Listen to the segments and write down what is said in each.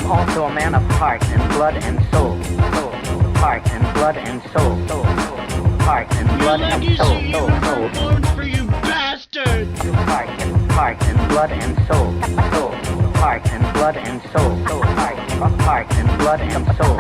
I'm also a man of heart and blood and soul. Heart and blood and soul. Heart and blood and soul. Born for you bastard! Heart and blood and soul. Heart and blood and soul. Heart and blood and soul.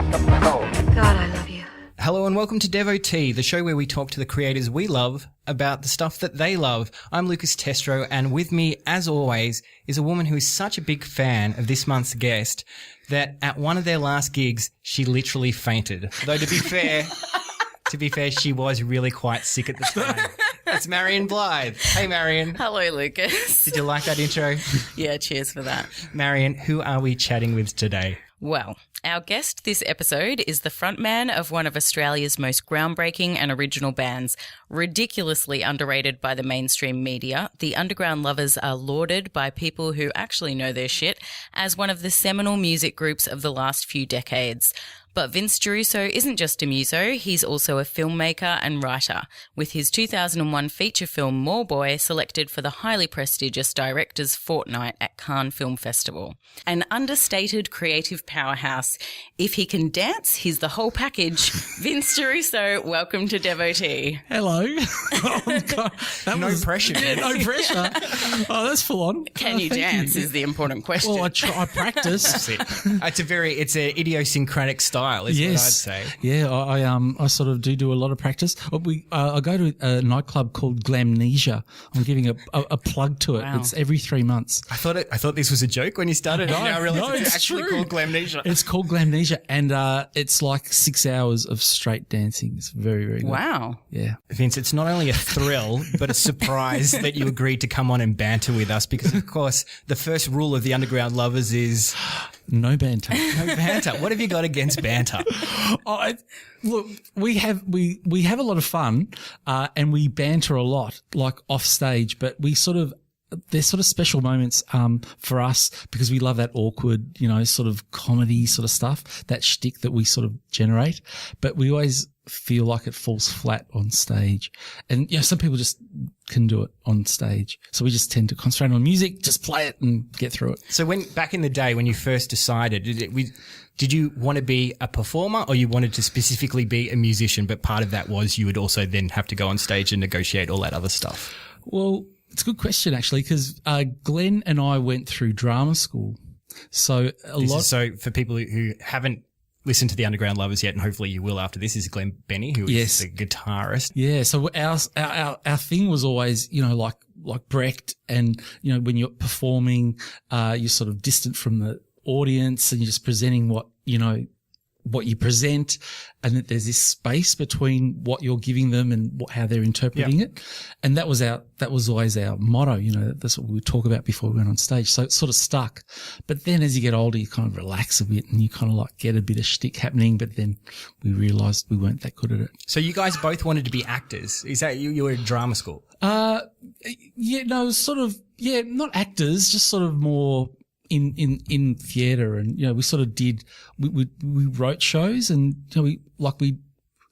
God, I love you. Hello and welcome to Devotee, the show where we talk to the creators we love about the stuff that they love. I'm Lucas Testro, and with me, as always, is a woman who is such a big fan of this month's guest that at one of their last gigs, she literally fainted. Though to be fair, she was really quite sick at the time. It's Marion Blythe. Hey, Marion. Hello, Lucas. Did you like that intro? Yeah, cheers for that. Marion, who are we chatting with today? Well, our guest this episode is the frontman of one of Australia's most groundbreaking and original bands. Ridiculously underrated by the mainstream media, the Underground Lovers are lauded by people who actually know their shit as one of the seminal music groups of the last few decades. But Vince Giarrusso isn't just a muso, he's also a filmmaker and writer, with his 2001 feature film Mallboy selected for the highly prestigious Directors' Fortnight at Cannes Film Festival. An understated creative powerhouse. If he can dance, he's the whole package. Vince Giarrusso, welcome to Devotee. Hello. Oh, God. No pressure. Yeah, no pressure. Oh, that's full on. Can you dance is the important question. Well, I practice. It's an idiosyncratic style. Is what I'd say. Yeah, I sort of do a lot of practice. I go to a nightclub called Glamnesia. I'm giving a plug to it. Wow. It's every 3 months. I thought this was a joke when you started. No, Now I realise no, it's it's actually true. called Glamnesia. It's called Glamnesia, and it's like 6 hours of straight dancing. It's very, very good. Wow. Yeah. Vince, it's not only a thrill, but a surprise that you agreed to come on and banter with us because, of course, the first rule of the Underground Lovers is No banter. no banter. What have you got against banter? Look, we have a lot of fun, and we banter a lot, like off stage, but there's sort of special moments, for us because we love that awkward, sort of comedy sort of stuff, that shtick that we sort of generate, but we always feel like it falls flat on stage. And, some people just can do it on stage. So we just tend to concentrate on music, just play it and get through it. So back in the day when you first decided, did you want to be a performer or you wanted to specifically be a musician, but part of that was you would also then have to go on stage and negotiate all that other stuff? Well, it's a good question actually, because Glenn and I went through drama school. So So for people who haven't listened to the Underground Lovers yet, and hopefully you will after this, is Glenn Benny, who is the guitarist. Yeah. So our thing was always, like Brecht, and, when you're performing, you're sort of distant from the audience and you're just presenting what you present, and that there's this space between what you're giving them and how they're interpreting it. And that was always our motto, that's what we would talk about before we went on stage. So it sort of stuck. But then as you get older, you kind of relax a bit and you kind of like get a bit of shtick happening, but then we realized we weren't that good at it. So you guys both wanted to be actors. Is that you were in drama school? Not actors, just sort of more in theatre, and we sort of we wrote shows, and we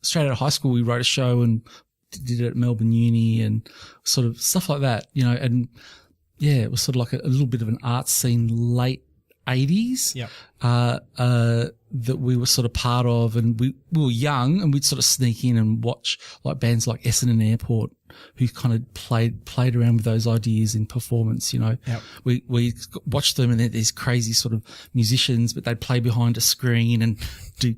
straight out of high school we wrote a show and did it at Melbourne Uni and sort of stuff like that, and it was sort of like a little bit of an art scene late 80s that we were sort of part of, and we were young and we'd sort of sneak in and watch like bands like Essendon Airport who kind of played around with those ideas in performance, We watched them, and they're these crazy sort of musicians, but they'd play behind a screen and do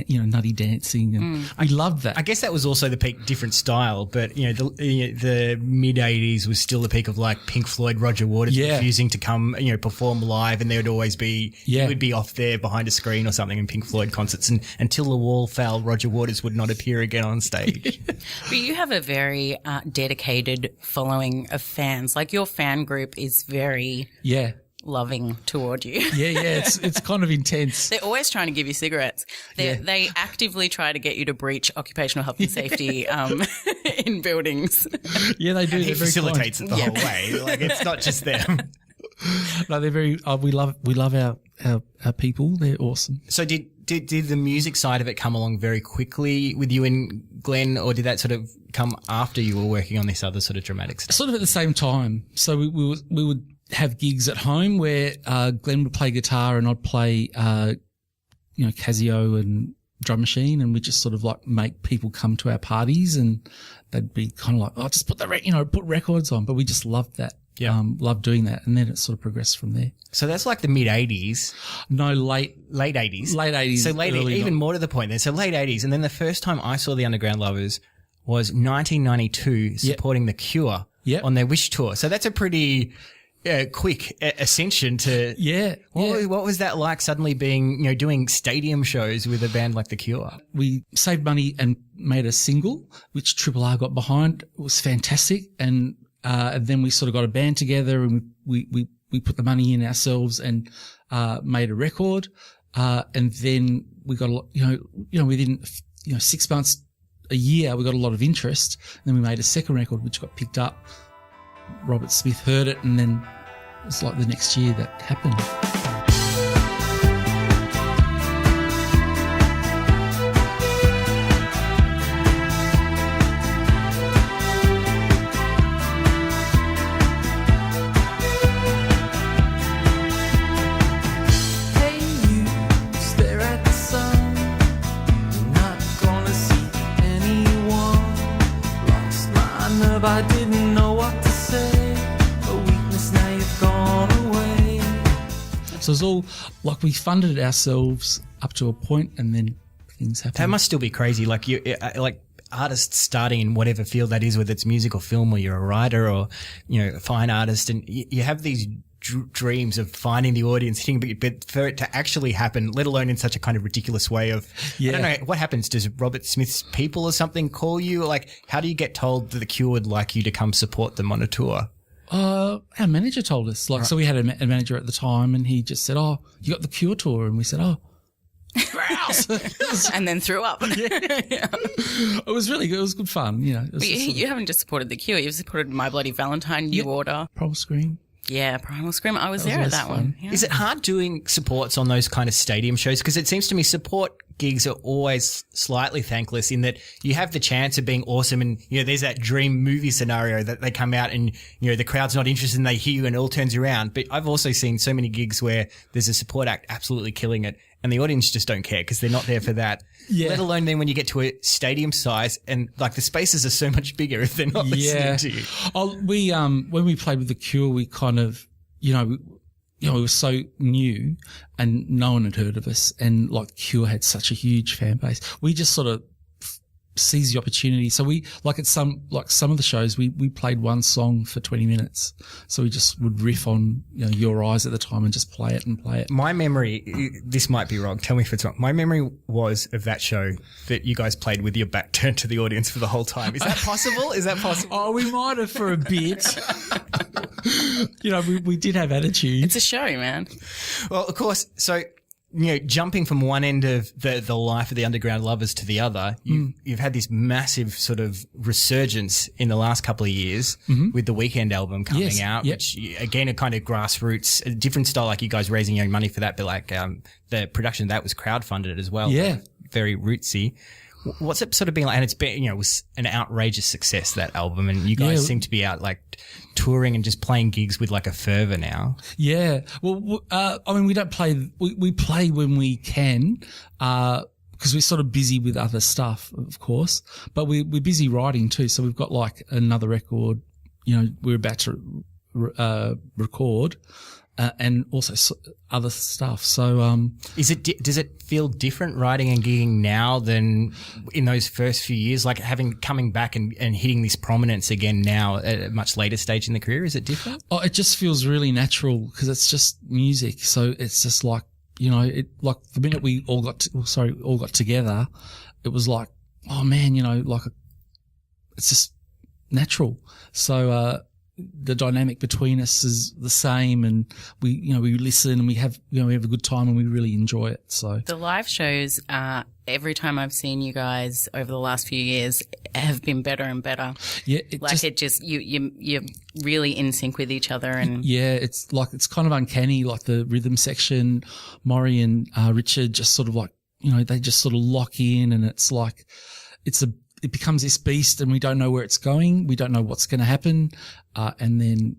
nutty dancing, and I loved that. I guess that was also the peak, different style, but the mid '80s was still the peak of like Pink Floyd, Roger Waters refusing to come, perform live, and there would always be he would be off there behind a screen or something in Pink Floyd concerts, and until the wall fell, Roger Waters would not appear again on stage. But you have a very dedicated following of fans. Like your fan group is very loving toward you. It's kind of intense. They're always trying to give you cigarettes. They actively try to get you to breach occupational health and safety in buildings. Yeah, they do. And he facilitates it the whole way. Like, it's not just them. No, they're very. We love our people. They're awesome. So did the music side of it come along very quickly with you and Glenn, or did that sort of come after you were working on this other sort of dramatic stuff? Sort of at the same time. So we would have gigs at home where Glenn would play guitar and I'd play, Casio and drum machine, and we just sort of like make people come to our parties, and they'd be kind of like, oh, just put put records on. But we just loved that. Yeah. Loved doing that. And then it sort of progressed from there. So that's like the mid 80s. No, late 80s. Late 80s. So even more to the point then. So late 80s. And then the first time I saw the Underground Lovers was 1992 supporting The Cure on their Wish tour. So that's a pretty quick ascension to. Yeah. What was that like suddenly being, doing stadium shows with a band like The Cure? We saved money and made a single, which Triple R got behind. It was fantastic. And then we sort of got a band together, and we put the money in ourselves and made a record. And then we got a lot, within 6 months, a year, we got a lot of interest. And then we made a second record, which got picked up. Robert Smith heard it, and then it was like the next year that happened. I didn't know what to say. A weakness, now you've gone away. So it's all like we funded it ourselves up to a point, and then things happen. That must still be crazy. Like artists starting in whatever field that is, whether it's music or film, or you're a writer or a fine artist, and you have these dreams of finding the audience hitting, but for it to actually happen, let alone in such a kind of ridiculous way of, I don't know, what happens? Does Robert Smith's people or something call you? Like, how do you get told that The Cure would like you to come support them on a tour? Our manager told us. So we had a manager at the time, and he just said, "Oh, you got The Cure tour," and we said, "Oh." And then threw up. It was really good. It was good fun. But you haven't just supported The Cure. You've supported My Bloody Valentine, New Order. Primal Scream. Yeah, Primal Scream. I was there at that one. Yeah. Is it hard doing supports on those kind of stadium shows? Because it seems to me support gigs are always slightly thankless in that you have the chance of being awesome, and there's that dream movie scenario that they come out and the crowd's not interested and they hear you and it all turns around. But I've also seen so many gigs where there's a support act absolutely killing it, and the audience just don't care because they're not there for that. Yeah. Let alone then when you get to a stadium size and like the spaces are so much bigger if they're not listening to you. Oh, we when we played with The Cure, we kind of we were so new and no one had heard of us, and like Cure had such a huge fan base. We just sort of seized the opportunity. So we, like at some of the shows, we played one song for 20 minutes. So we just would riff on, Your Eyes at the time and just play it and play it. My memory, this might be wrong. Tell me if it's wrong. My memory was of that show that you guys played with your back turned to the audience for the whole time. Is that possible? Oh, we might have for a bit. We did have attitude. It's a show, man. Well, of course. So, jumping from one end of the life of the Underground Lovers to the other, you've had this massive sort of resurgence in the last couple of years with the Weekend album coming out, which again, a kind of grassroots, a different style, like you guys raising your own money for that, but like the production of that was crowdfunded as well. Yeah. Very rootsy. What's it sort of been like? And it's been, it was an outrageous success, that album, and you guys seem to be out like touring and just playing gigs with like a fervor now. Yeah. Well, we don't play, we play when we can, because we're sort of busy with other stuff, of course, but we're busy writing too. So we've got like another record, we're about to record. And also other stuff. So, does it feel different writing and gigging now than in those first few years? Like coming back and hitting this prominence again now at a much later stage in the career? Is it different? Oh, it just feels really natural because it's just music. So it's just like, like the minute we all got together, it was like, oh man, it's just natural. So, the dynamic between us is the same, and we listen and we have a good time and we really enjoy it. So the live shows, every time I've seen you guys over the last few years, have been better and better. Yeah, you're really in sync with each other, and it's like it's kind of uncanny. Like the rhythm section, Maury and Richard just sort of like they just sort of lock in, and it's like it becomes this beast and we don't know where it's going. We don't know what's going to happen. And then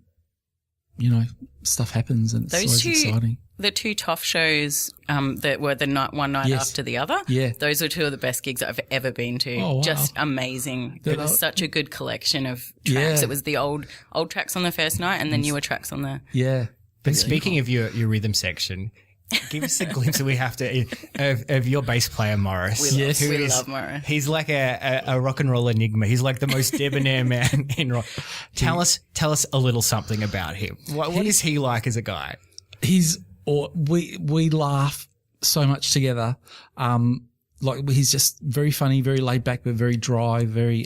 stuff happens and it's Those always two, exciting. the two Toff shows that were the night one night Yes. after the other. Yeah. Those were two of the best gigs I've ever been to. Oh, wow. Just amazing. It was such a good collection of tracks. Yeah. It was the old tracks on the first night and the newer tracks on the. Yeah. But speaking of your rhythm section, give us a glimpse that we have to of your bass player Morris. We love Morris. He's like a rock and roll enigma. He's like the most debonair man in rock. Tell us a little something about him. What is he like as a guy? We laugh so much together. He's just very funny, very laid back, but very dry, very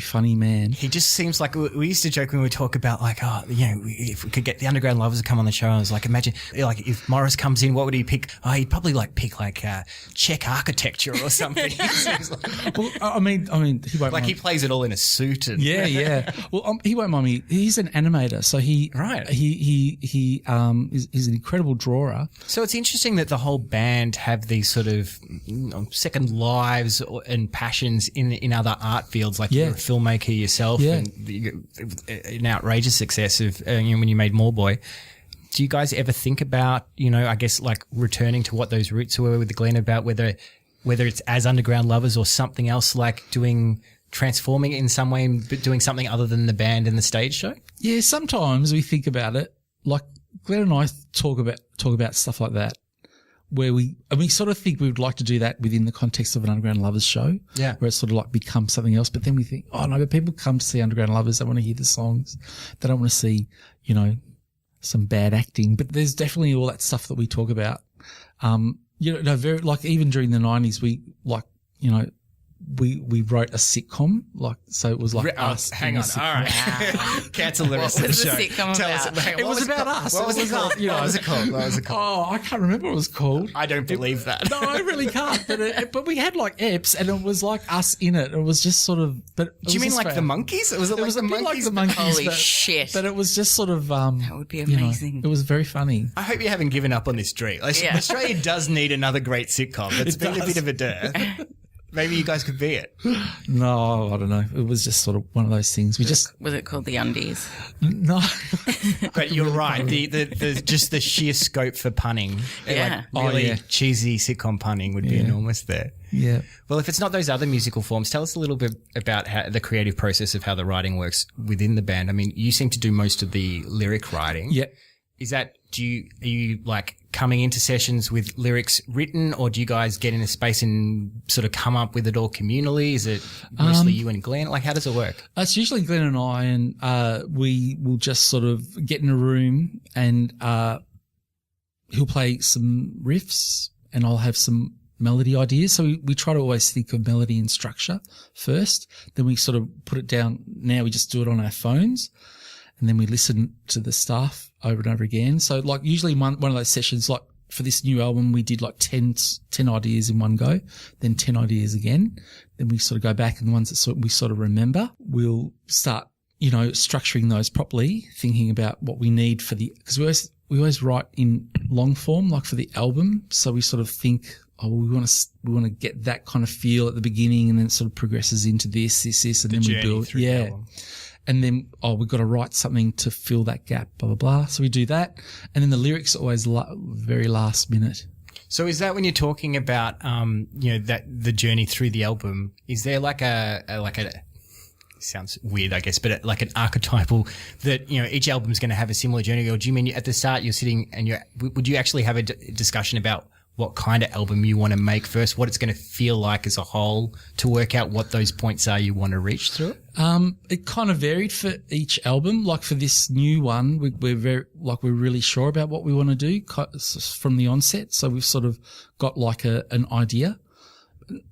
funny man. He just seems like we used to joke when we talk about if we could get the Underground Lovers to come on the show. I was like, imagine like if Morris comes in, what would he pick? Oh, he'd probably pick Czech architecture or something. He seems like, Well, I mean, he won't like mind. he plays it all in a suit. And Yeah. Well, he won't mind me. He's an animator, so he is an incredible drawer. So it's interesting that the whole band have these sort of second lives and passions in other art fields. Like you're a filmmaker yourself, and an outrageous success of when you made Mallboy. Do you guys ever think about I guess like returning to what those roots were with Glenn about whether it's as Underground Lovers or something else, like transforming it in some way, but doing something other than the band and the stage show? Yeah, sometimes we think about it. Like Glenn and I talk about stuff like that, where we sort of think we would like to do that within the context of an Underground Lovers show. Yeah. Where it's sort of like becomes something else. But then we think, oh no, but people come to see Underground Lovers. They want to hear the songs. They don't want to see, some bad acting. But there's definitely all that stuff that we talk about. Very like even during the 90s, we wrote a sitcom, so it was like us. Hang on, all right. Cancel the rest of the was the show. sitcom Tell us- about? hang on, It was about us. What was it called? What was it called? What was it called? Oh, I can't remember what it was called. I don't believe that. No, I really can't. But we had like eps, and it was like us in it. It was just sort of. But Do you mean like the Monkeys? Was it It like was the a bit like Monkeys? the Monkeys. Holy but, shit. But it was just sort of. That would be amazing. It was very funny. I hope you haven't given up on this dream. Yeah. Australia does need another great sitcom. It's been a bit of a dearth. Maybe you guys could be it. No, I don't know. It was just sort of one of those things. We just Was it called The Undies? no. But you're right. The just the sheer scope for punning, Yeah. like really yeah. cheesy sitcom punning would be enormous there. Yeah. Well, if it's not those other musical forms, tell us a little bit about the creative process of how the writing works within the band. I mean, you seem to do most of the lyric writing. Yeah. Are you like coming into sessions with lyrics written, or do you guys get in a space and sort of come up with it all communally? Is it mostly you and Glenn? Like, how does it work? It's usually Glenn and I, and we will just sort of get in a room, and he'll play some riffs, and I'll have some melody ideas. So we try to always think of melody and structure first. Then we sort of put it down. Now we just do it on our phones, and then we listen to the stuff over and over again. So like usually one of those sessions, like for this new album, we did like 10 ideas in one go, then 10 ideas again. Then we sort of go back, and the ones that we sort of remember, we'll start, structuring those properly, thinking about what we need for because we always write in long form, like for the album. So we sort of think, we want to get that kind of feel at the beginning, and then it sort of progresses into this, and then we build. through the album. And then, we've got to write something to fill that gap, blah, blah, blah. So we do that. And then the lyrics are always very last minute. So is that when you're talking about, that the journey through the album, is there like sounds weird, I guess, but like an archetypal that, each album's going to have a similar journey? Or do you mean at the start you're sitting and would you actually have a discussion about what kind of album you want to make first, what it's going to feel like as a whole, to work out what those points are you want to reach through it? It kind of varied for each album. Like for this new one, we're really sure about what we want to do from the onset. So we've sort of got like an idea.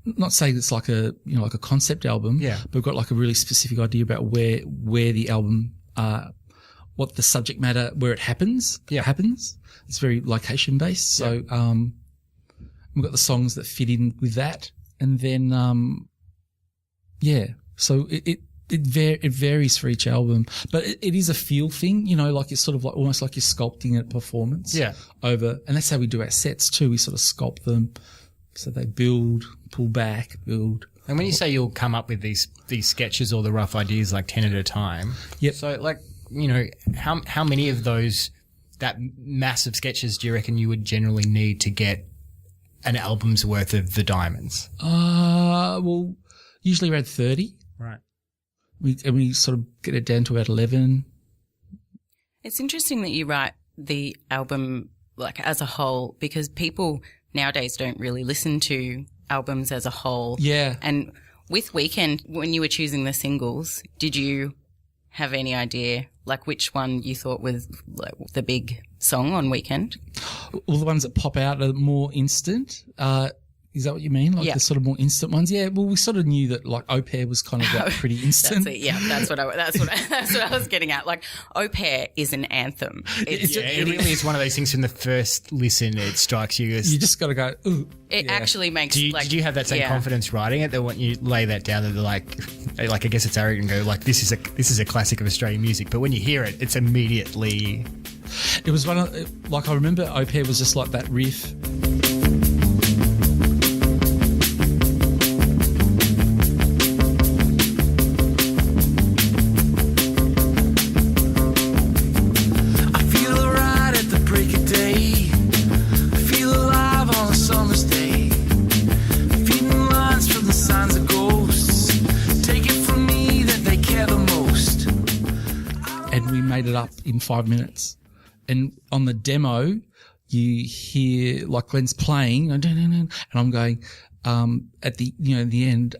Not saying it's like a concept album, but we've got like a really specific idea about where the album, what the subject matter, where it happens. It's very location based. So, we've got the songs that fit in with that. And then, so it varies for each album, but it is a feel thing, like it's sort of like almost like you're sculpting a performance over, and that's how we do our sets too. We sort of sculpt them. So they build, pull back, build. And when you say you'll come up with these sketches or the rough ideas like 10 at a time. Yep. So like how many of those, that massive sketches do you reckon you would generally need to get an album's worth of the Diamonds? Well, usually around 30. Right. We sort of get it down to about 11. It's interesting that you write the album like as a whole, because people nowadays don't really listen to albums as a whole. Yeah. And with Weekend, when you were choosing the singles, did you have any idea like which one you thought was like the big song on Weekend? All the ones that pop out are more instant. Is that what you mean? Like Yeah. the sort of more instant ones? Yeah. Well, we sort of knew that like Au Pair was kind of like pretty instant. That's it. Yeah, that's what I was getting at. Like Au Pair is an anthem. It really is one of those things from the first listen, it strikes you as... You just got to go, ooh. It actually makes Did you have that same confidence writing it, that when you lay that down, that they're like I guess it's arrogant and go like, this is a classic of Australian music, but when you hear it, it's immediately... It was one of, like, I remember Au Pair was just like that riff. I feel alright at the break of day. I feel alive on a summer's day. Feeding lines from the signs of ghosts. Take it from me that they care the most. And we made it up in 5 minutes. And on the demo, you hear like Glenn's playing, and I'm going at the the end.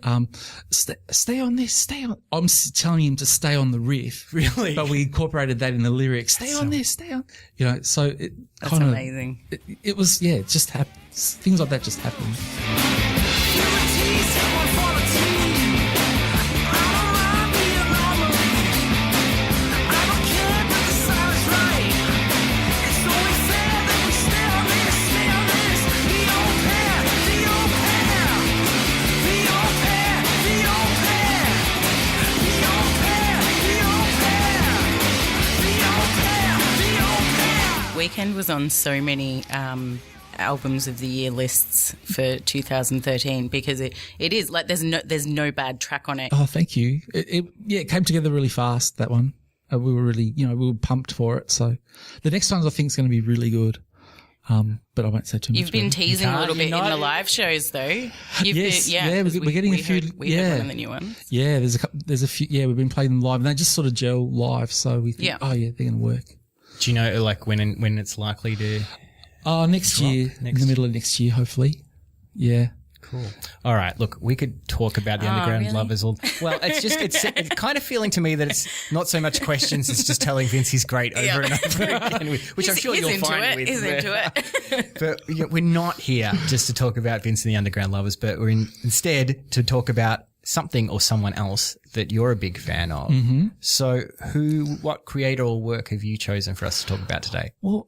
Stay on this. Stay on. I'm telling him to stay on the riff. Really? But we incorporated that in the lyrics. Stay on this. Stay on. So it That's kind of amazing. It was it just happened. Things like that just happened. Weekend was on so many albums of the year lists for 2013 because it is like there's no bad track on it. Oh, thank you. It came together really fast, that one. We were really, we were pumped for it. So the next one I think is going to be really good. But I won't say too much. You've been about it. teasing a little bit in the live shows though. Yes, we're getting a few. We heard one of the new ones. Yeah, there's a few. Yeah, we've been playing them live, and they just sort of gel live. So we think, oh yeah, they're going to work. Do you know like when it's likely to? Next year, in the middle of next year, hopefully. Yeah. Cool. All right. Look, we could talk about the Underground really? Lovers all. Well, it's kind of feeling to me that it's not so much questions; it's just telling Vince he's great over and over again, which I'm sure he's you'll into find it. with. He's into it. But we're not here just to talk about Vince and the Underground Lovers, but we're instead to talk about something or someone else that you're a big fan of. Mm-hmm. So, what creator or work have you chosen for us to talk about today? Well,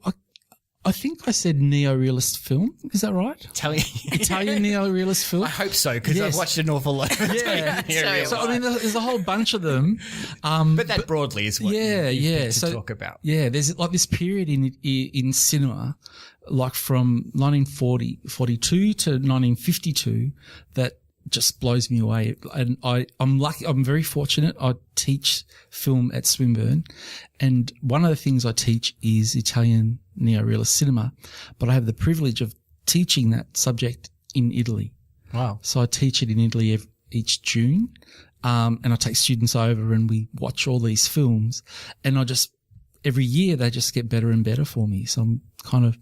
I think I said neo-realist film. Is that right? Italian Neo-Realist film. I hope so, because Yes. I've watched an awful lot. Yeah. So- So I mean, there's a whole bunch of them. But that broadly is what you picked to talk about. Yeah, there's like this period in cinema, like from 1942 to 1952, that just blows me away. And I'm lucky. I'm very fortunate. I teach film at Swinburne, and one of the things I teach is Italian Neo-Realist cinema. But I have the privilege of teaching that subject in Italy. Wow. So I teach it in Italy each June, and I take students over and we watch all these films, and every year they just get better and better for me. So I'm kind of,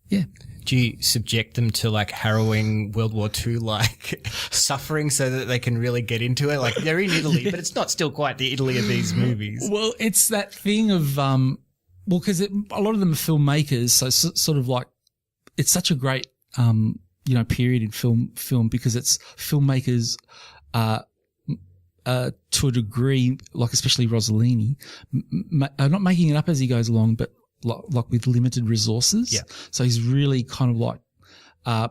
yeah. Do you subject them to like harrowing World War II like suffering so that they can really get into it? Like they're in Italy, but it's not still quite the Italy of these movies. Well, it's that thing of, because a lot of them are filmmakers, so sort of like, it's such a great, period in film because it's filmmakers, to a degree, like especially Rossellini, not making it up as he goes along, but like with limited resources. Yeah. So he's really kind of like,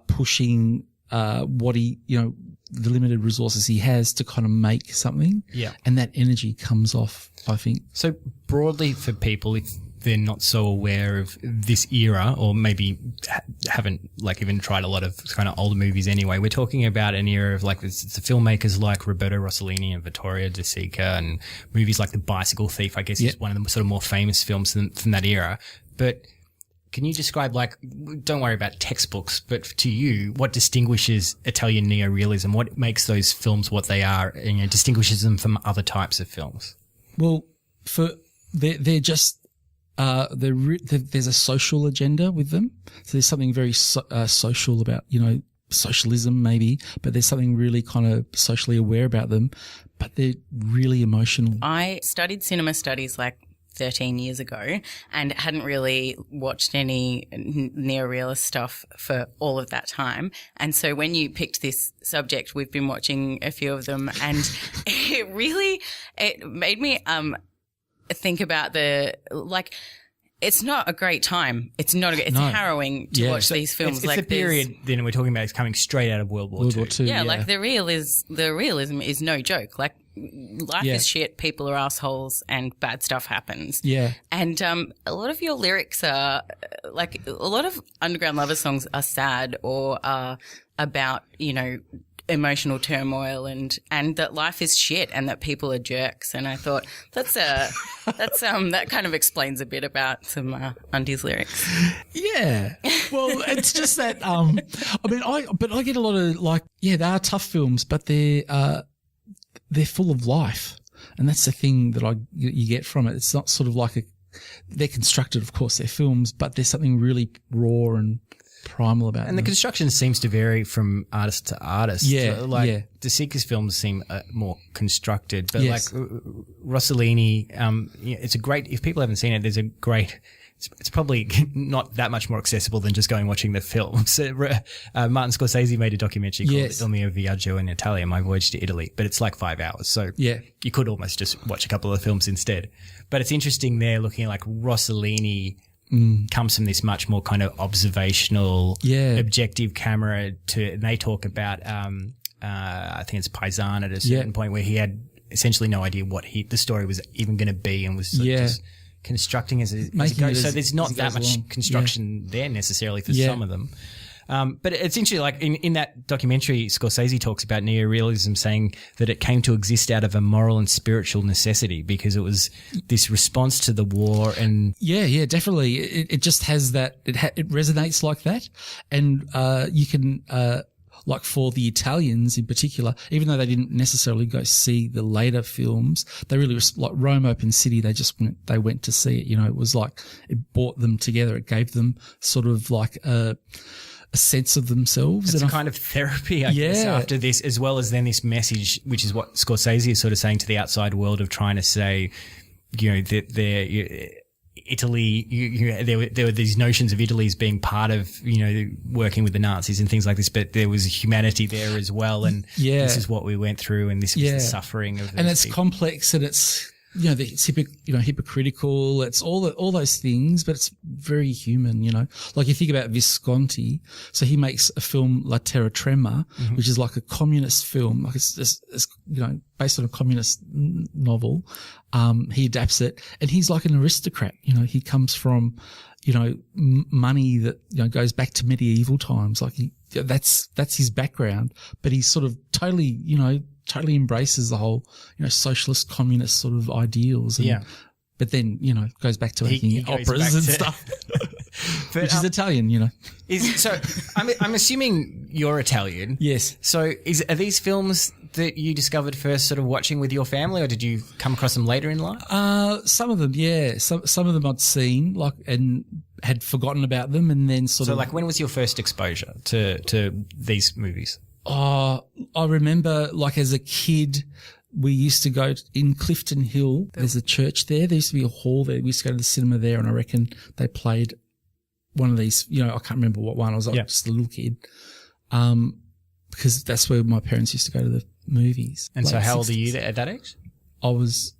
pushing, what he, the limited resources he has to kind of make something. Yeah. And that energy comes off, I think. So broadly for people, if they're not so aware of this era, or maybe haven't like even tried a lot of kind of older movies anyway. We're talking about an era of like it's the filmmakers like Roberto Rossellini and Vittorio De Sica, and movies like The Bicycle Thief, I guess, is one of the sort of more famous films from that era. But can you describe, like, don't worry about textbooks, but to you, what distinguishes Italian neo-realism? What makes those films what they are and distinguishes them from other types of films? Well, they're just there's a social agenda with them. So there's something very social about, socialism maybe, but there's something really kind of socially aware about them, but they're really emotional. I studied cinema studies like 13 years ago and hadn't really watched any neo-realist stuff for all of that time. And so when you picked this subject, we've been watching a few of them, and it made me think about it's not a great time. It's harrowing to watch these films. It's the period then we're talking about is coming straight out of World War II. Yeah, like the realism is no joke. Like, life is shit, people are assholes, and bad stuff happens. Yeah. And a lot of your lyrics are like, a lot of Underground Lover songs are sad or are about, emotional turmoil and that life is shit and that people are jerks. And I thought that kind of explains a bit about some Undies lyrics. Yeah. Well, it's just that I get a lot of they are tough films, but they're full of life, and that's the thing that you get from it. It's not sort of like they're constructed, of course, they're films, but there's something really raw and primal about them. And the construction seems to vary from artist to artist. Yeah, De Sica's films seem more constructed, but like Rossellini, it's a great. If people haven't seen it, there's a great. It's probably not that much more accessible than just going and watching the film. So, Martin Scorsese made a documentary called Il mio viaggio in Italia, My Voyage to Italy, but it's like 5 hours. So you could almost just watch a couple of films instead. But it's interesting there looking at like Rossellini comes from this much more kind of observational, objective camera and they talk about, I think it's Paisan at a certain point where he had essentially no idea what the story was even going to be and was sort of just constructing as it goes. So there's not that much construction there necessarily for some of them. But it's interesting, like in that documentary, Scorsese talks about neo-realism, saying that it came to exist out of a moral and spiritual necessity because it was this response to the war. And definitely. It just has that, it resonates like that. And you can, like for the Italians in particular, even though they didn't necessarily go see the later films, they really like Rome Open City. They went to see it. It was like it brought them together. It gave them sort of like a sense of themselves. It's a kind of therapy, I guess, after this, as well as then this message, which is what Scorsese is sort of saying to the outside world of trying to say, that Italy, there were these notions of Italy as being part of, working with the Nazis and things like this, but there was humanity there as well. And this is what we went through, and this was the suffering of those and it's people. Complex, and it's, it's hypocritical. It's all those things, but it's very human, Like you think about Visconti. So he makes a film La Terra Trema, which is like a communist film. Like it's based on a communist novel. He adapts it, and he's like an aristocrat. He comes from, money that, goes back to medieval times. Like that's his background, but he's sort of totally embraces the whole, socialist, communist sort of ideals. And, but then, goes back to making operas and stuff, but, which is Italian, So I'm assuming you're Italian. Yes. So are these films that you discovered first sort of watching with your family, or did you come across them later in life? Some of them, yeah. Some of them I'd seen and had forgotten about them, and then So like when was your first exposure to these movies? I remember like as a kid, we used to go in Clifton Hill. There's a church there. There used to be a hall there. We used to go to the cinema there, and I reckon they played one of these, I can't remember what one. I was like just a little kid. Because that's where my parents used to go to the movies. And so how old are you at that age? I was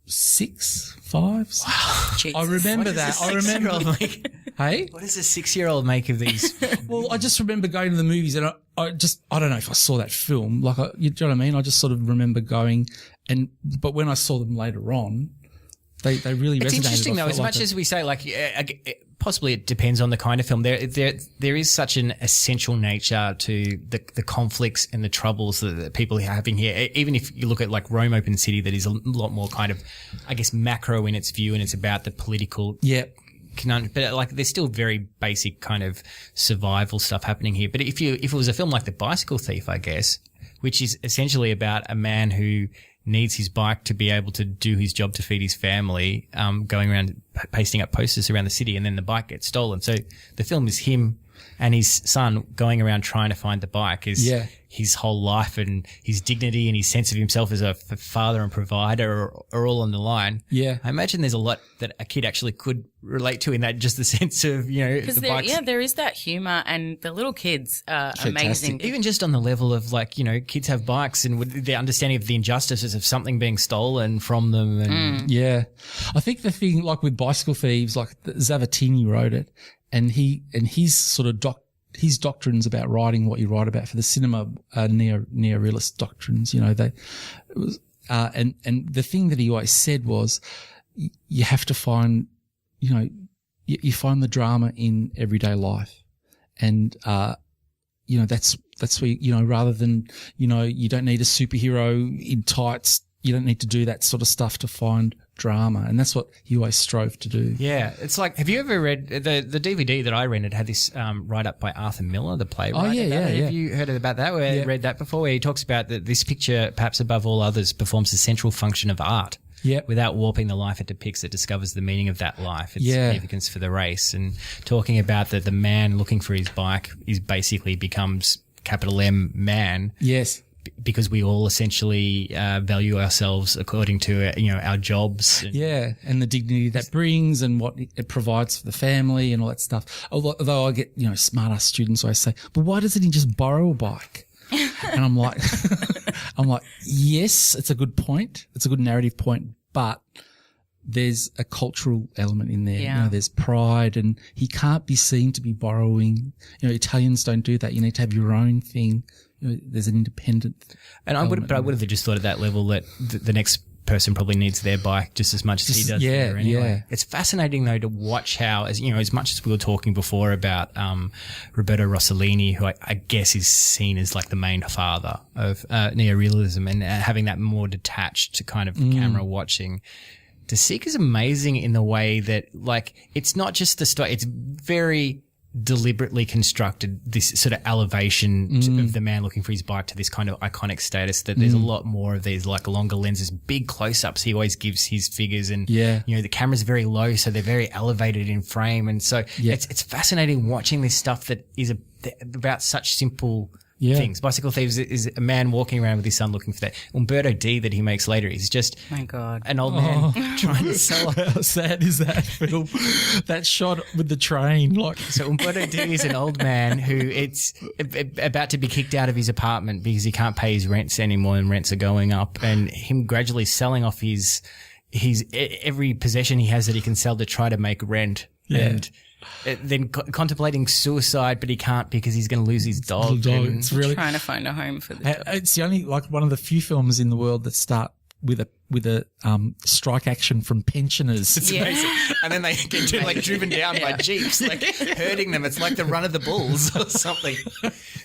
6, 5. Wow. Jesus. I remember that. I remember. Hey? What does a 6-year-old make of these? Well, I just remember going to the movies, and I don't know if I saw that film. Like, you know what I mean? I just sort of remember going, but when I saw them later on, They really resonated. It's interesting though, as much as we say, like, possibly it depends on the kind of film. There is such an essential nature to the conflicts and the troubles that people are having here. Even if you look at like Rome Open City, that is a lot more kind of, I guess, macro in its view, and it's about the political. Yeah. But like, there's still very basic kind of survival stuff happening here. But if it was a film like The Bicycle Thief, I guess, which is essentially about a man who needs his bike to be able to do his job to feed his family, going around pasting up posters around the city, and then the bike gets stolen. So the film is him and his son going around trying to find the bike. Is his whole life and his dignity and his sense of himself as a father and provider are all on the line. Yeah. I imagine there's a lot that a kid actually could relate to in that, just the sense of, the bikes. Yeah, there is that humour, and the little kids are amazing. Even just on the level of like, kids have bikes and with the understanding of the injustices of something being stolen from them. And Yeah. I think the thing like with Bicycle Thieves, like Zavattini wrote it, and his sort of his doctrines about writing what you write about for the cinema are neo-realist doctrines, and the thing that he always said was you have to find, you find the drama in everyday life. And, that's where, rather than, you don't need a superhero in tights. You don't need to do that sort of stuff to find drama. And that's what he always strove to do. Yeah. It's like, have you ever read the DVD that I rented had this write-up by Arthur Miller, the playwright? Oh, yeah. Have you heard about that? Read that before, where he talks about that this picture, perhaps above all others, performs the central function of art. Yep. Without warping the life it depicts, it discovers the meaning of that life, its significance for the race. And talking about that the man looking for his bike is basically becomes capital M man. Yes. Because we all essentially value ourselves according to our jobs. And the dignity that brings and what it provides for the family and all that stuff. Although I get smart-ass students always say, "But why doesn't he just borrow a bike?" And I'm like, yes, it's a good point. It's a good narrative point, but there's a cultural element in there. Yeah. There's pride, and he can't be seen to be borrowing. Italians don't do that. You need to have your own thing. There's an independent. And I would have just thought at that level that the next person probably needs their bike just as much as he does. There anyway. Yeah. It's fascinating though to watch how, as much as we were talking before about Roberto Rossellini, who I guess is seen as like the main father of neo-realism, and having that more detached kind of camera watching. De Sica is amazing in the way that, like, it's not just the story; it's very deliberately constructed, this sort of elevation of the man looking for his bike to this kind of iconic status, that there's a lot more of these like longer lenses, big close-ups he always gives his figures, and the camera's very low, so they're very elevated in frame, and so it's fascinating watching this stuff that is about such simple things. Bicycle Thieves is a man walking around with his son looking for that. Umberto D that he makes later is just an old man trying to sell. How sad is that film? That shot with the train, like. So Umberto D is an old man who it's about to be kicked out of his apartment because he can't pay his rents anymore, and rents are going up, and him gradually selling off his every possession he has that he can sell to try to make rent. And then contemplating suicide, but he can't because he's going to lose his dog. It's really trying to find a home for the dog. It's the only one of the few films in the world that start with a strike action from pensioners. It's amazing. And then they get driven down by jeeps, hurting them. It's like the Run of the Bulls or something.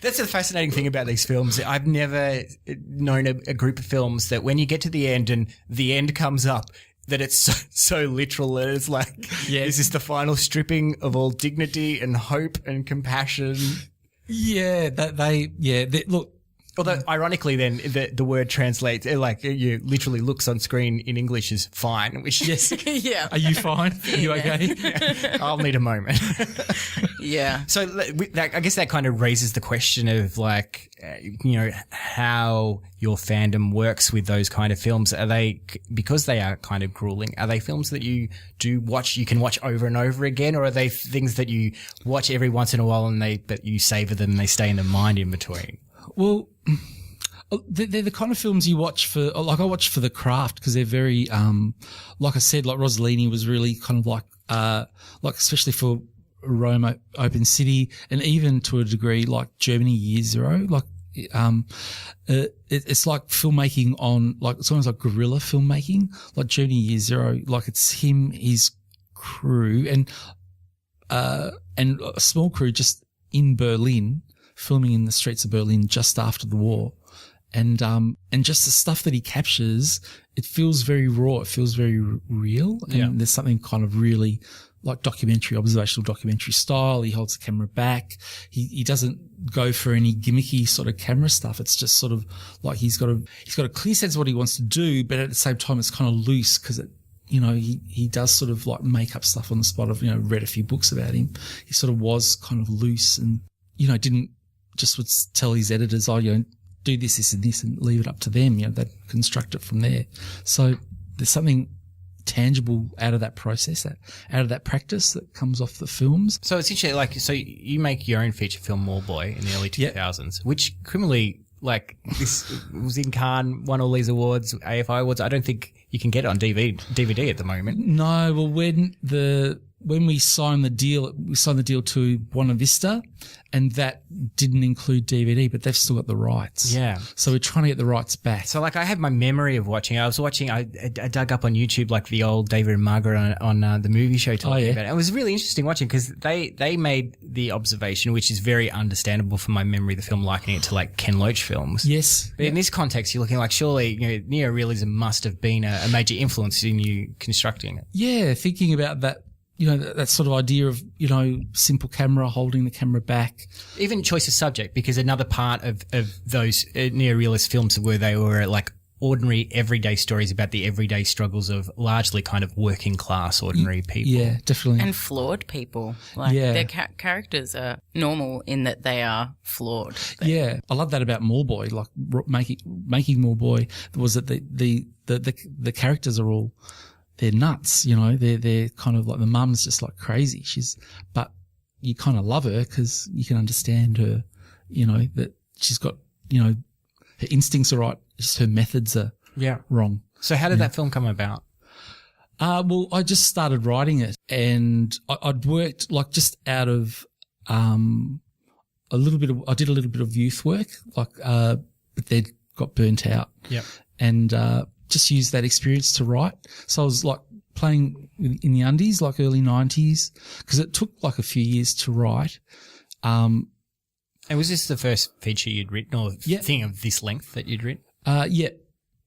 That's the fascinating thing about these films. I've never known a group of films that when you get to the end and the end comes up, that it's so literal that it's like, this is the final stripping of all dignity and hope and compassion. Look. Although, ironically, then the word translates you literally looks on screen in English is fine, which is Are you fine? Are you okay? I'll need a moment. Yeah. So I guess that kind of raises the question of how your fandom works with those kind of films. Are they, because they are kind of grueling, are they films that you do watch, you can watch over and over again, or are they things that you watch every once in a while and that you savor them and they stay in the mind in between? Well, they're the kind of films you watch for, I watch for the craft, because they're very, like I said, like Rossellini was really kind of like especially for Rome Open City, and even to a degree like Germany Year Zero, it's like filmmaking on, like, it's almost like guerrilla filmmaking, like Journey Year Zero. Like, it's him, his crew, and a small crew just in Berlin, filming in the streets of Berlin just after the war. And just the stuff that he captures, it feels very raw. It feels very real. And there's something kind of really like observational documentary style. He holds the camera back. He doesn't go for any gimmicky sort of camera stuff. It's just sort of like he's got a clear sense of what he wants to do, but at the same time it's kind of loose because he does sort of like make up stuff on the spot. I've, read a few books about him. He sort of was kind of loose and, didn't just would tell his editors, do this, this and this and leave it up to them. They'd construct it from there. So there's something tangible out of that process, out of that practice that comes off the films. So essentially, so you make your own feature film, Mallboy, in the early 2000s, which criminally, this was in Cannes, won all these awards, AFI awards. I don't think you can get it on DVD at the moment. No, well, when we signed the deal to Buena Vista, and that didn't include DVD, but they've still got the rights. Yeah. So we're trying to get the rights back. So I had my memory of watching. I dug up on YouTube the old David and Margaret on the movie show talking about it. It was really interesting watching because they made the observation, which is very understandable from my memory of the film, likening it to Ken Loach films. Yes. But in this context, you're looking surely neo-realism must have been a major influence in you constructing it. Yeah, thinking about that. That sort of idea of, simple camera, holding the camera back. Even choice of subject, because another part of those neo-realist films where they were ordinary everyday stories about the everyday struggles of largely kind of working class ordinary people. Yeah, definitely. And flawed people. Their characters are normal in that they are flawed. Yeah. I love that about Mallboy, making Mallboy was that the characters are all, they're nuts, they're kind of like the mum's just crazy. But you kind of love her because you can understand her, that she's got, her instincts are right. Just her methods are wrong. So how did that film come about? Well, I just started writing it and I'd worked just out of, I did a little bit of youth work, but then got burnt out. Yeah. And, just used that experience to write. So I was playing in the undies, early 90s, because it took a few years to write. And was this the first feature you'd written or thing of this length that you'd written?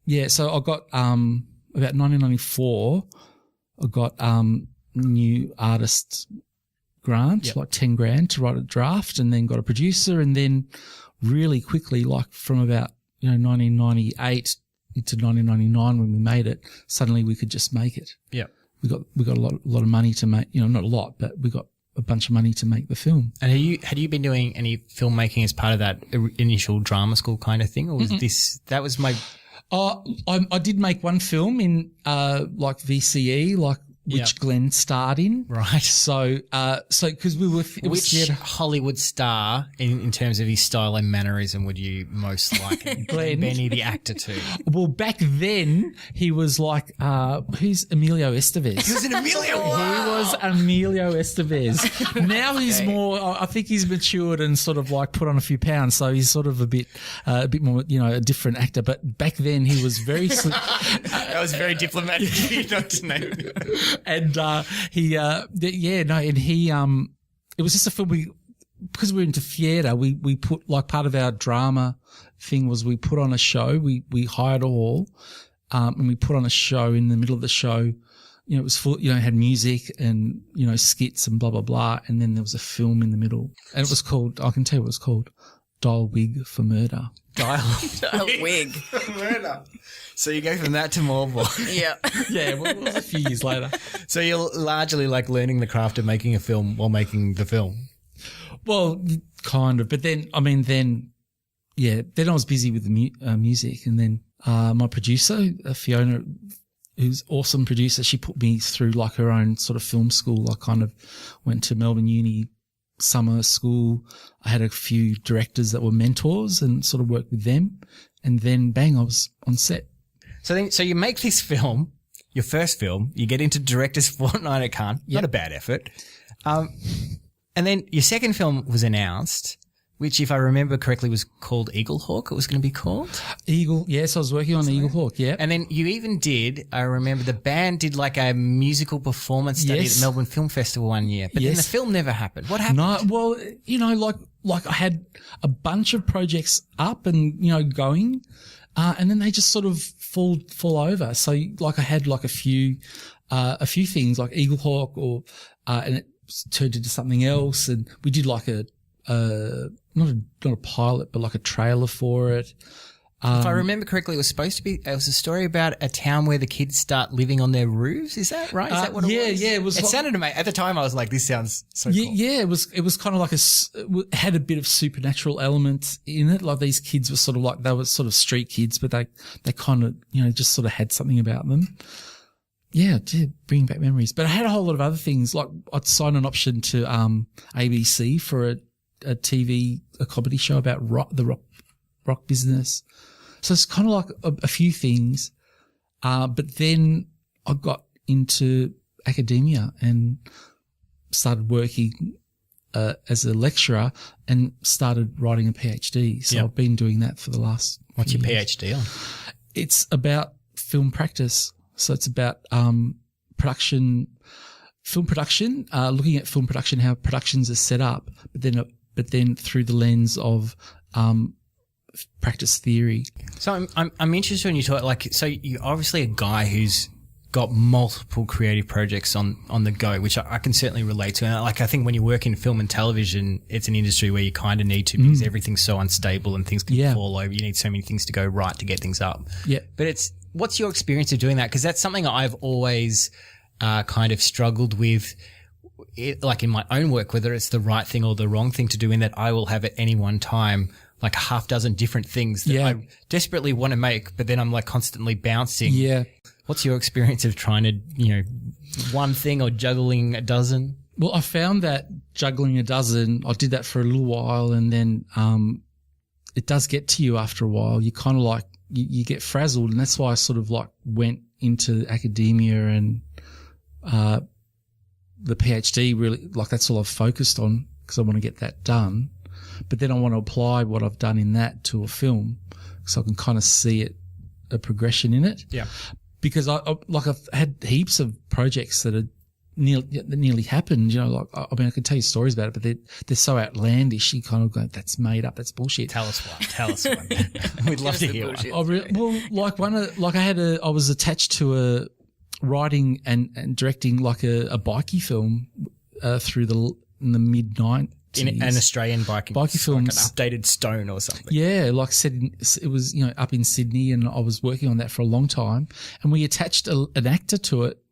Yeah. So I got, about 1994, I got, new artist grant, $10 grand to write a draft, and then got a producer, and then really quickly, from about, 1998 into 1999 when we made it, suddenly we could just make it. Yeah. We got a lot of money to make, not a lot, but we got a bunch of money to make the film. And had you been doing any filmmaking as part of that initial drama school kind of thing, or was that was my... I did make one film in, VCE, which Glenn starred in. Right. So cause we were, which Hollywood star in terms of his style and mannerism would you most like Glenn. Benny the actor to? Well, back then he was who's Emilio Estevez? He was an Emilio. Wow. He was Emilio Estevez. Now he's more, I think he's matured and sort of put on a few pounds. So he's sort of a bit more, a different actor. But back then he was very, that was very diplomatic of you not to name him. And it was just a film because we're into theatre, we put part of our drama thing was we put on a show, we hired a hall, and we put on a show. In the middle of the show, it was full, it had music and, skits and blah, blah, blah. And then there was a film in the middle, and it was called, I can tell you what it was called, Dial Wig for Murder. Dial Wig for Murder. So you go from that to Mallboy. Yeah. Yeah, well, it was a few years later. So you're largely learning the craft of making a film while making the film. Well, kind of. But then, then I was busy with the music. And then my producer, Fiona, who's an awesome producer, she put me through her own sort of film school. I kind of went to Melbourne Uni summer school. I had a few directors that were mentors and sort of worked with them. And then bang, I was on set. So you make this film, your first film, you get into director's fortnight at Cannes, not a bad effort. And then your second film was announced, which, if I remember correctly, was called Eaglehawk. It was going to be called Eagle. Yes, I was working on Eaglehawk. Yeah. And then you even did, I remember the band did like a musical performance study at the Melbourne Film Festival one year, but then the film never happened. What happened? No, well, like I had a bunch of projects up and, going, and then they just sort of fall over. So like I had like a few things like Eaglehawk and it turned into something else. And we did like not a pilot, but like a trailer for it. If I remember correctly, it was a story about a town where the kids start living on their roofs. Is that right? Is that what it was? Yeah, it was. It sounded amazing. At the time, I was like, this sounds so cool. Yeah, it was kind of like it had a bit of supernatural element in it. Like these kids were sort of like, they were sort of street kids, but they kind of, just sort of had something about them. Yeah, it did bring back memories. But I had a whole lot of other things. Like I'd signed an option to ABC for a comedy show about the rock business. So it's kind of like a few things. But then I got into academia and started working as a lecturer and started writing a PhD. So I've been doing that for the last What's few your years. PhD on? It's about film practice. So it's about film production, looking at film production, how productions are set up, but then through the lens of practice theory. So I'm interested when you talk, like, so you're obviously a guy who's got multiple creative projects on the go, which I can certainly relate to. And like, I think when you work in film and television, it's an industry where you kind of need to, because everything's so unstable and things can fall over. You need so many things to go right to get things up. Yeah. But what's your experience of doing that? Because that's something I've always kind of struggled with, like in my own work, whether it's the right thing or the wrong thing to do, in that I will have at any one time like a half dozen different things that I desperately want to make, but then I'm like constantly bouncing. Yeah. What's your experience of trying to, one thing or juggling a dozen? Well, I found that juggling a dozen, I did that for a little while, and then it does get to you after a while. You kind of like, you get frazzled, and that's why I sort of like went into academia and the PhD really, like that's all I've focused on because I want to get that done. But then I want to apply what I've done in that to a film so I can kind of see a progression in it. Yeah. Because I've had heaps of projects that nearly happened, like, I mean, I can tell you stories about it, but they're so outlandish. You kind of go, that's made up. That's bullshit. Tell us one. We'd love to hear one. I was attached to a writing and directing like a bikie film, in the mid 90s. In an Australian bikie film, like an updated Stone or something. Yeah, like it was, up in Sydney, and I was working on that for a long time. And we attached an actor to it,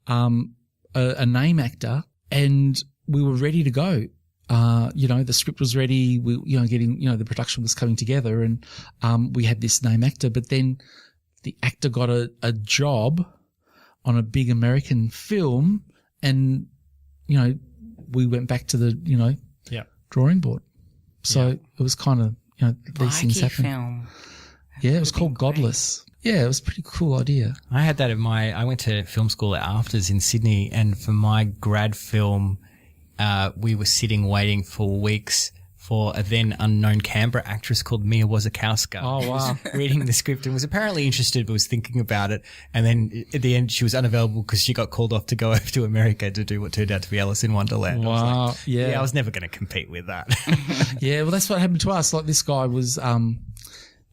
a name actor, and we were ready to go. The script was ready. We, the production was coming together, and we had this name actor. But then the actor got a job on a big American film, and we went back to the drawing board. So it was kind of, these things happen. Film. Yeah, it was called Godless. Yeah, it was a pretty cool idea. I had that I went to film school at Afters in Sydney, and for my grad film, we were sitting waiting for weeks for a then unknown Canberra actress called Mia Wasikowska. Oh, wow. Who was reading the script and was apparently interested, but was thinking about it. And then at the end, she was unavailable because she got called off to go over to America to do what turned out to be Alice in Wonderland. Wow. I was like, I was never going to compete with that. Yeah, well, that's what happened to us. Like this guy was,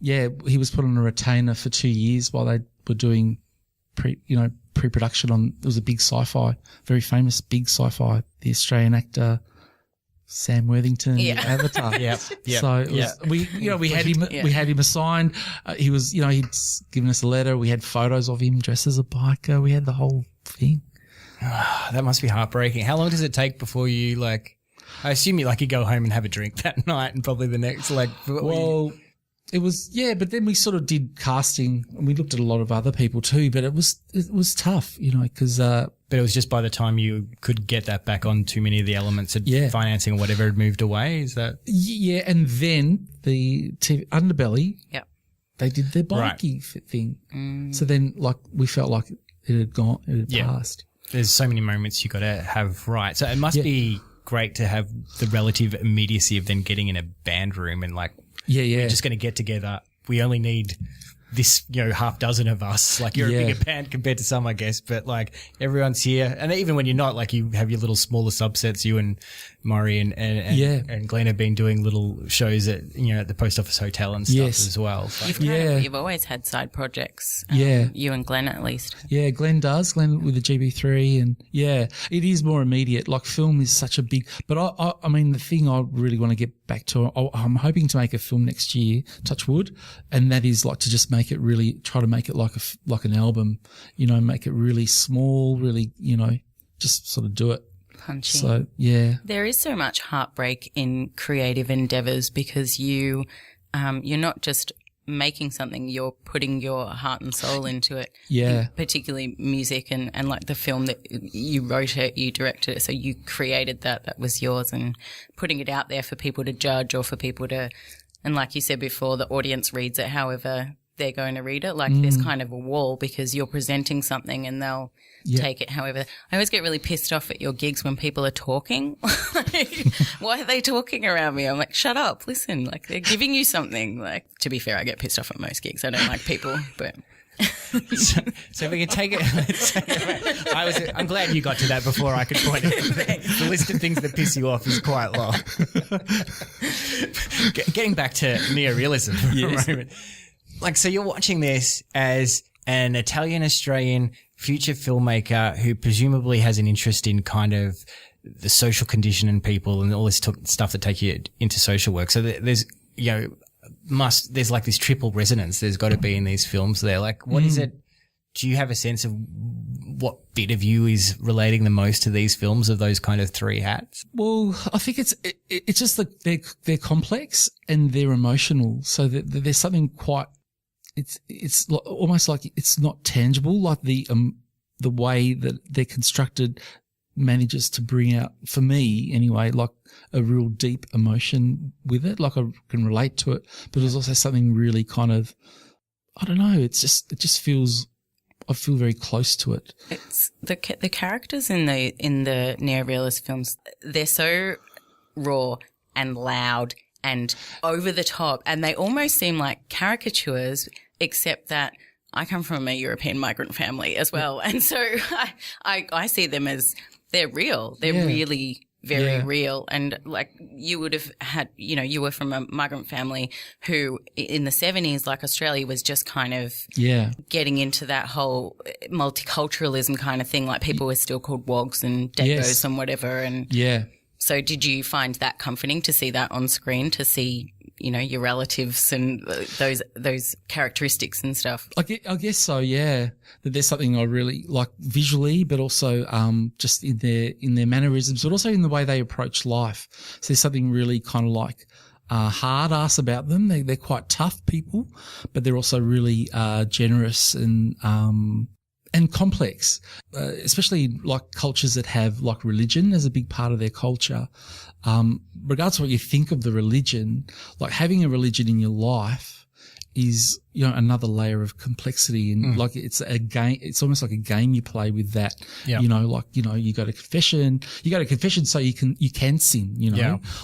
he was put on a retainer for 2 years while they were doing pre-production on, it was a big sci-fi, very famous big sci-fi, the Australian actor Sam Worthington, Avatar. Yep. So it was, we had him assigned. He was, he'd given us a letter. We had photos of him dressed as a biker. We had the whole thing. That must be heartbreaking. How long does it take before you I assume you go home and have a drink that night and probably the next it was, but then we sort of did casting and we looked at a lot of other people too, but it was tough, because, but it was just by the time you could get that back on, too many of the elements of financing or whatever had moved away. Is that? Yeah. And then the TV Underbelly, they did their bikie thing. So then we felt like it had passed. There's so many moments you got to have right. So it must be great to have the relative immediacy of then getting in a band room and like, we're just going to get together. We only need this, half dozen of us. Like you're a bigger band compared to some, I guess, but like everyone's here. And even when you're not, like you have your little smaller subsets, you and Murray and Glenn have been doing little shows at, at the Post Office Hotel and stuff as well. So. You've always had side projects. You and Glenn at least. Yeah, Glenn does. Glenn with the GB3 and it is more immediate. Like film is such a big, but I mean, the thing I really want to get back to, I'm hoping to make a film next year, touch wood, and that is like to just try to make it like an album, make it really small, really, just sort of do it. Punchy. So, there is so much heartbreak in creative endeavors because you're not just making something, you're putting your heart and soul into it. Yeah. Particularly music and like the film that you wrote it, you directed it, so you created that was yours, and putting it out there for people to judge or for people to, and like you said before, the audience reads it however they're going to read it. Like there's kind of a wall because you're presenting something and they'll take it however. I always get really pissed off at your gigs when people are talking. Like, why are they talking around me? I'm like, shut up, listen. Like they're giving you something. Like, to be fair, I get pissed off at most gigs. I don't like people, but. So we can take it. I'm glad you got to that before I could point it. The list of things that piss you off is quite long. Getting back to neo-realism for a moment. Like, so you're watching this as an Italian-Australian future filmmaker who presumably has an interest in kind of the social condition in people and all this stuff that take you into social work. So there's, there's like this triple resonance there's got to be in these films there. Like, what is it? Do you have a sense of what bit of you is relating the most to these films of those kind of three hats? Well, I think it's just that they're complex and they're emotional. So that there's something quite, it's almost like it's not tangible, like the way that they're constructed manages to bring out, for me anyway, like a real deep emotion with it. Like I can relate to it, but there's also something really kind of, I don't know, it just feels, I feel very close to it. It's the characters in the neo-realist films, they're so raw and loud and over the top, and they almost seem like caricatures, except that I come from a European migrant family as well. And so I see them as they're real. They're really very real. And like you would have had, you were from a migrant family who in the 70s, like Australia was just kind of getting into that whole multiculturalism kind of thing. Like people were still called wogs and degos and whatever. And so did you find that comforting to see that on screen, to see, your relatives and those characteristics and stuff? I guess so, yeah. That there's something I really like visually, but also just in their mannerisms, but also in the way they approach life. So there's something really kind of like hard ass about them. They're quite tough people, but they're also really generous and complex, especially like cultures that have like religion as a big part of their culture. Regardless of what you think of the religion, like having a religion in your life is, another layer of complexity, and like it's a game. It's almost like a game you play with that. Yeah. You go to confession. You go to confession so you can sin.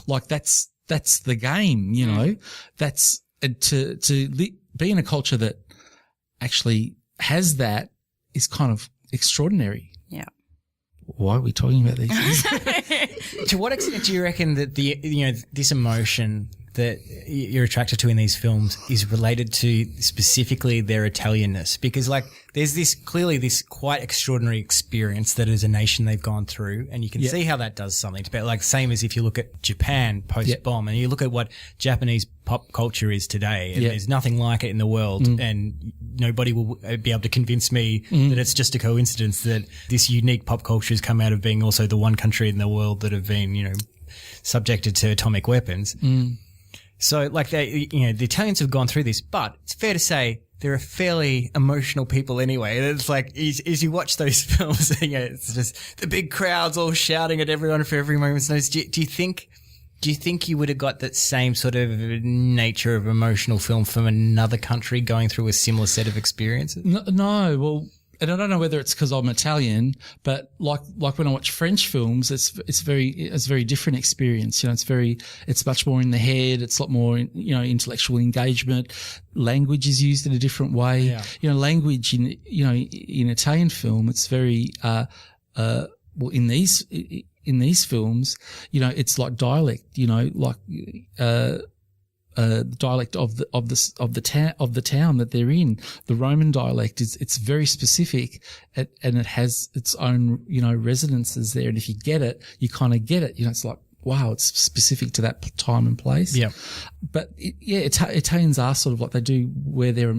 Like that's the game. That's be in a culture that actually has that is kind of extraordinary. Yeah. Why are we talking about these things? To what extent do you reckon that this emotion that you're attracted to in these films is related to specifically their Italianness? Because like there's this quite extraordinary experience that as a nation they've gone through, and you can see how that does something. It's like same as if you look at Japan post-bomb and you look at what Japanese pop culture is today, and there's nothing like it in the world, and nobody will be able to convince me that it's just a coincidence that this unique pop culture has come out of being also the one country in the world that have been, subjected to atomic weapons. So like the Italians have gone through this, but it's fair to say they're a fairly emotional people anyway. And it's like, as you watch those films, it's just the big crowds all shouting at everyone for every moment's notice. Do you think you would have got that same sort of nature of emotional film from another country going through a similar set of experiences? No. Well, and I don't know whether it's because I'm Italian, but like when I watch French films, it's very different experience. You know, it's much more in the head. It's a lot more, intellectual engagement. Language is used in a different way. Yeah. You know, language in Italian film, it's very, in these films, it's like dialect, dialect of the town that they're in. The Roman dialect it's very specific, and it has its own, resonances there. And if you get it, you kind of get it. It's like, wow, it's specific to that time and place. Yeah. But Italians are sort of like, they do wear their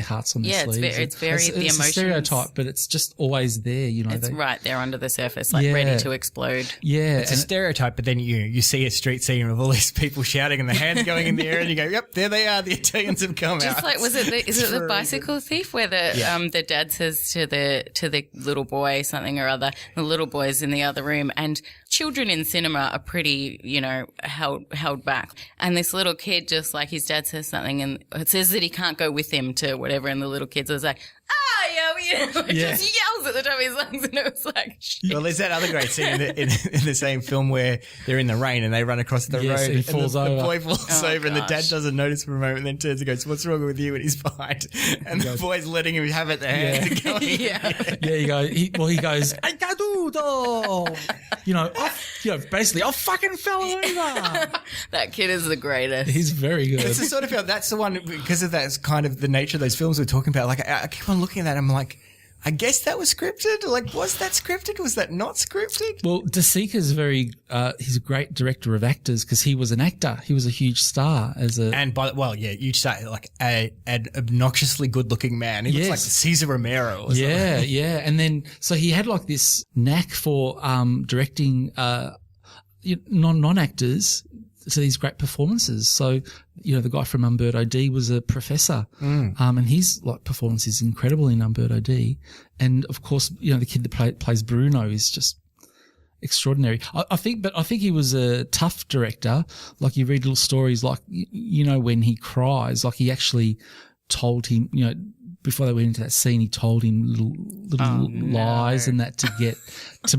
hearts on their sleeves. It's very the it's emotions. a stereotype, but it's just always there. It's right there under the surface, ready to explode. Yeah, It's a stereotype, but then you see a street scene of all these people shouting and the hands going in the air, and you go, "Yep, there they are. The Italians have come out." Just like, is it the bicycle thief where the dad says to the little boy something or other, the little boy's in the other room, and children in cinema are pretty, held back. And this little kid, just like his dad says something, and it says that he can't go with him to whatever, and the little kid's just like, just yells at the top of his lungs, and it was like, shit. Well, there's that other great scene in the same film where they're in the rain and they run across the road, and and falls the over. boy falls over, and the dad gosh. doesn't notice for a moment, and then turns and goes, "What's wrong with you?" And he's fine, and the boy's letting him have it. The hands are going. He goes, "I caduto," basically, I fucking fell over. That kid is the greatest. He's very good. It's the sort of film, that's the one, because of that's kind of the nature of those films we're talking about. Like, I keep on looking at that, I'm like, I guess that was scripted. Like, was that scripted? Was that not scripted? Well, De Sica's he's a great director of actors because he was an actor. He was a huge star You'd say like an obnoxiously good-looking man. He looks like Cesar Romero or something. Yeah. And then, so he had like this knack for directing non-actors to these great performances. So, the guy from Umberto D was a professor, and his performance is incredible in Umberto D. And of course, the kid that plays Bruno is just extraordinary. I think he was a tough director. Like, you read little stories, like, when he cries, like he actually told him, before they went into that scene, he told him little lies and that it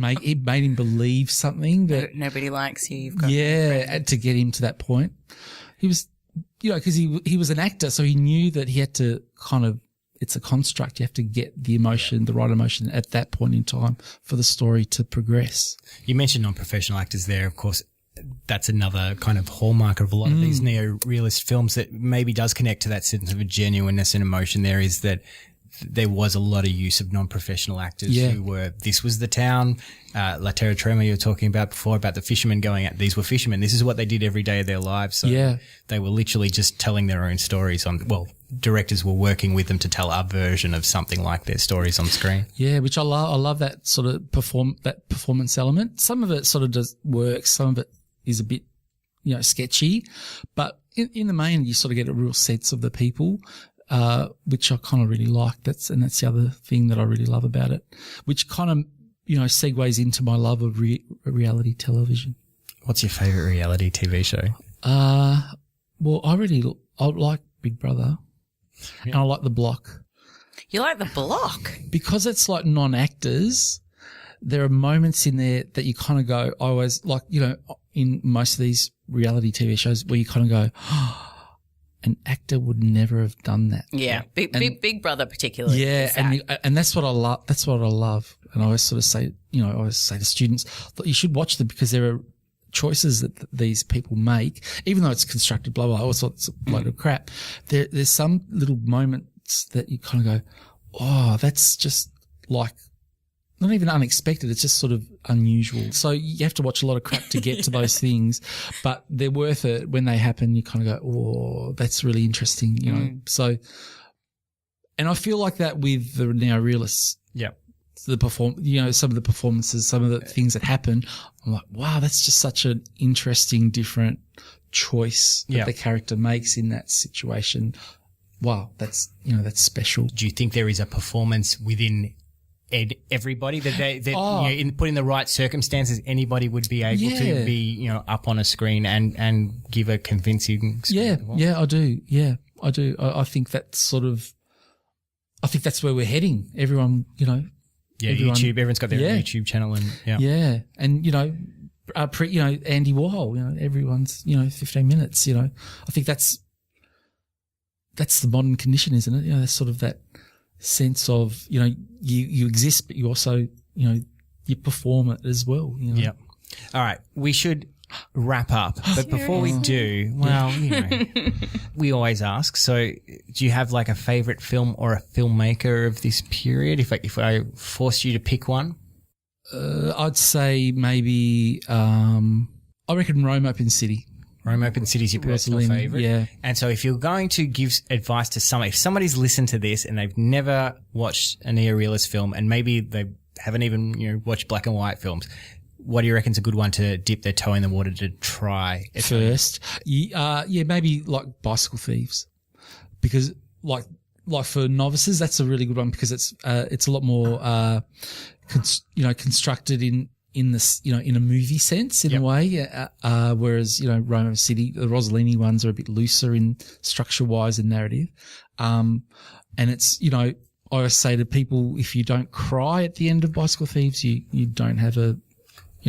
made him believe something that nobody likes you. You've got and to get him to that point. He was, because he was an actor, so he knew that he had to it's a construct. You have to get the emotion, the right emotion at that point in time for the story to progress. You mentioned non-professional actors there, of course. That's another kind of hallmark of a lot of these neo-realist films that maybe does connect to that sense of a genuineness and emotion there, is that there was a lot of use of non-professional actors who were, this was the town, La Terra Trema you were talking about before, about the fishermen going out. These were fishermen. This is what they did every day of their lives. So they were literally just telling their own stories directors were working with them to tell a version of something like their stories on screen. Yeah, which I love. I love that sort of performance element. Some of it sort of does work. Some of it is a bit, sketchy, but in the main, you sort of get a real sense of the people, which I kind of really like. That's the other thing that I really love about it, which kind of, segues into my love of reality television. What's your favorite reality TV show? Well, I like Big Brother, and I like The Block. You like The Block? Because it's like non-actors. There are moments in there that you kind of go, I always like, in most of these reality TV shows where you kind of go, an actor would never have done that. Yeah. Big Brother particularly. Yeah. And that's what I love. That's what I love. And I always sort of say, I always say to students that you should watch them because there are choices that these people make, even though it's constructed, blah, blah, I always thought it's a load of crap. There's some little moments that you kind of go, oh, that's just like, not even unexpected. It's just sort of unusual. So you have to watch a lot of crap to get to those things, but they're worth it. When they happen, you kind of go, oh, that's really interesting, So, and I feel like that with the neo-realists. Yeah. Some of the performances, some of the things that happen. I'm like, wow, that's just such an interesting, different choice that the character makes in that situation. Wow. That's special. Do you think there is a performance within everybody that put in the right circumstances, anybody would be able to be, up on a screen and give a convincing I do. Yeah, I do. I think that's sort of, I think that's where we're heading. Everyone, YouTube. Everyone's got their own YouTube channel, and yeah, and Andy Warhol. Everyone's 15 minutes. I think that's the modern condition, isn't it? That's sort of that sense of you exist, but you also you perform it as well. Yeah. All right, we should wrap up, but before we do, well, we always ask. So, do you have like a favorite film or a filmmaker of this period? If I forced you to pick one, I'd say maybe I reckon Rome Open City. Rome Open City is your personal favourite. Yeah. And so if you're going to give advice to someone, if somebody's listened to this and they've never watched a neo-realist film and maybe they haven't even watched black and white films, what do you reckon's a good one to dip their toe in the water to try first? Maybe like Bicycle Thieves, because like for novices, that's a really good one because it's a lot more constructed in this in a movie sense in a way, whereas Rome City, the Rossellini ones are a bit looser in structure wise and narrative, and it's I always say to people, if you don't cry at the end of Bicycle Thieves, you don't have a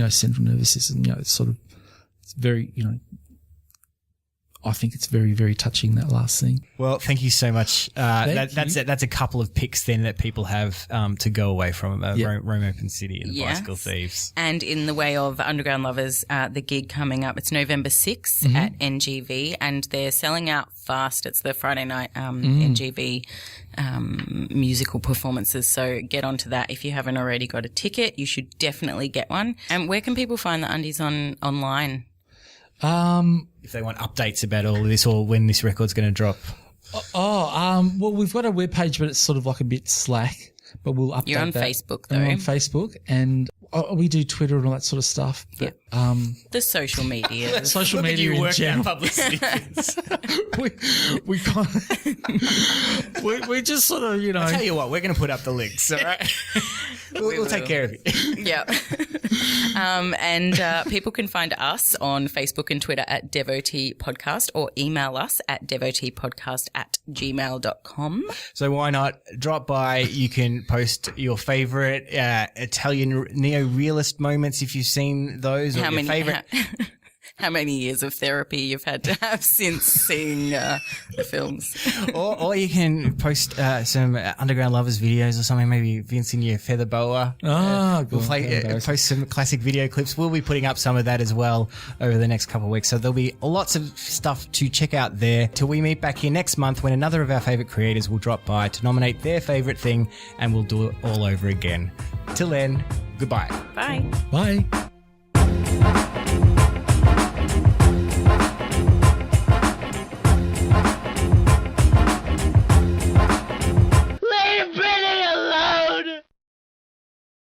central nervous system. It's very I think it's very, very touching, that last scene. Well, thank you so much. That's a couple of picks then that people have to go away from Rome Open City and the Bicycle Thieves. And in the way of Underground Lovers, the gig coming up, it's November 6th at NGV, and they're selling out fast. It's the Friday night NGV musical performances. So get onto that. If you haven't already got a ticket, you should definitely get one. And where can people find the undies online? If they want updates about all of this or when this record's going to drop. Well, we've got a webpage, but it's sort of like a bit slack. But we'll update that. You're on Facebook, though. I'm on Facebook, and we do Twitter and all that sort of stuff. But, the social media. Social media in general. Publicity. we just sort of, I'll tell you what, we're going to put up the links, all right? We'll take care of you. Yeah. And people can find us on Facebook and Twitter at Devotee Podcast, or email us at devoteepodcast@gmail.com. So why not drop by? You can post your favourite Italian Neo-Realist moments if you've seen those, or your favourite. How many years of therapy you've had to have since seeing the films. or you can post some Underground Lovers videos or something, maybe Vince in your feather boa. We'll post some classic video clips. We'll be putting up some of that as well over the next couple of weeks. So there'll be lots of stuff to check out there till we meet back here next month when another of our favourite creators will drop by to nominate their favourite thing, and we'll do it all over again. Till then, goodbye. Bye. Bye.